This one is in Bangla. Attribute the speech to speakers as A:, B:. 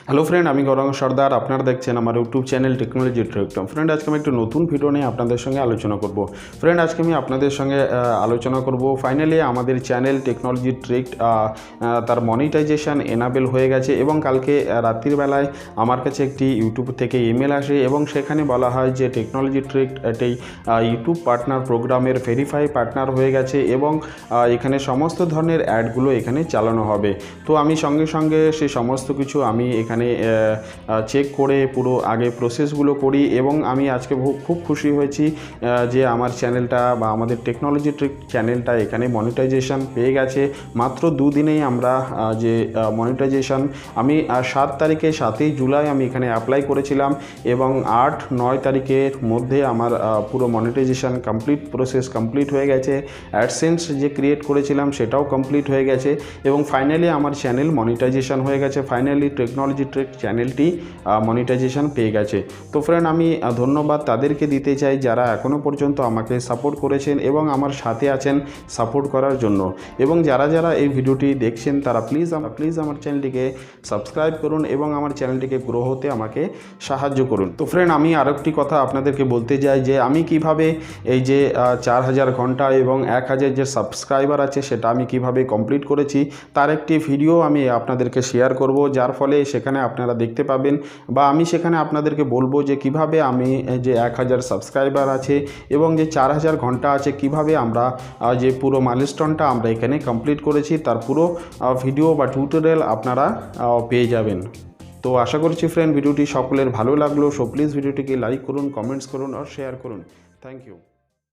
A: হ্যালো ফ্রেন্ড, আমি গৌরাঙ্গ সর্দার। আপনারা দেখছেন আমার YouTube channel technology trek. Friend, আজকে আমি একটু নতুন ভিডিও নিয়ে আপনাদের সঙ্গে আলোচনা করব। ফ্রেন্ড, আজকে আমি আপনাদের সঙ্গে আলোচনা করব ফাইনালি আমাদের চ্যানেল টেকনোলজি ট্রেক তার মনিটাইজেশন এনাবেল হয়ে গেছে এবং কালকে রাত্রির বেলায় আমার কাছে একটি ইউটিউব থেকে ইমেল আসে এবং সেখানে বলা হয় যে টেকনোলজি ট্রেক একটি ইউটিউব পার্টনার প্রোগ্রামের ভেরিফাই পার্টনার হয়ে গেছে এবং এখানে সমস্ত ধরনের অ্যাডগুলো এখানে চালানো হবে। তো আমি সঙ্গে সঙ্গে সেই সমস্ত কিছু আমি এখানে চেক করে পুরো আগে প্রসেসগুলো করি এবং আমি আজকে খুব খুশি হয়েছি যে আমার চ্যানেলটা বা আমাদের টেকনোলজি ট্রিক চ্যানেলটা এখানে মনিটাইজেশন পেয়ে গেছে। মাত্র দুদিনেই আমরা যে মনিটাইজেশন আমি 7 জুলাই আমি এখানে অ্যাপ্লাই করেছিলাম এবং 8-9 তারিখের মধ্যে আমার পুরো মনিটাইজেশন প্রসেস কমপ্লিট হয়ে গেছে। অ্যাডসেন্স যে ক্রিয়েট করেছিলাম সেটাও কমপ্লিট হয়ে গেছে এবং ফাইনালি আমার চ্যানেল মনিটাইজেশন হয়ে গেছে। ফাইনালি টেকনোলজি ট্রেক চ্যানেলটি মনিটাইজেশন পেয়ে গেছে। তো ফ্রেন্ড, আমি ধন্যবাদ তাদেরকে দিতে চাই যারা এখনও পর্যন্ত আমাকে সাপোর্ট করেছেন এবং আমার সাথে আছেন সাপোর্ট করার জন্য। এবং যারা যারা এই ভিডিওটি দেখছেন তারা প্লিজ আমার চ্যানেলটিকে সাবস্ক্রাইব করুন এবং আমার চ্যানেলটিকে গ্রো হতে আমাকে সাহায্য করুন। তো ফ্রেন্ড, আমি আরেকটি কথা আপনাদেরকে বলতে চাই যে আমি কিভাবে এই যে 4000 ঘন্টা এবং 1000 যে সাবস্ক্রাইবার আছে সেটা আমি কিভাবে কমপ্লিট করেছি তার একটি ভিডিও আমি আপনাদেরকে শেয়ার করব, যার ফলে সেখানে আপনারা দেখতে পাবেন বা আমি সেখানে আপনাদেরকে বলবো যে কিভাবে আমি যে 1000 সাবস্ক্রাইবার আছে এবং যে 4000 ঘন্টা আছে কিভাবে আমরা যে পুরো মাইলস্টোনটা আমরা এখানে কমপ্লিট করেছি তার পুরো ভিডিও বা টিউটোরিয়াল আপনারা পেয়ে যাবেন। তো আশা করছি ফ্রেন্ড ভিডিওটি সকলের ভালো লাগলো। সো প্লিজ ভিডিওটিকে লাইক করুন, কমেন্টস করুন আর শেয়ার করুন। Thank you.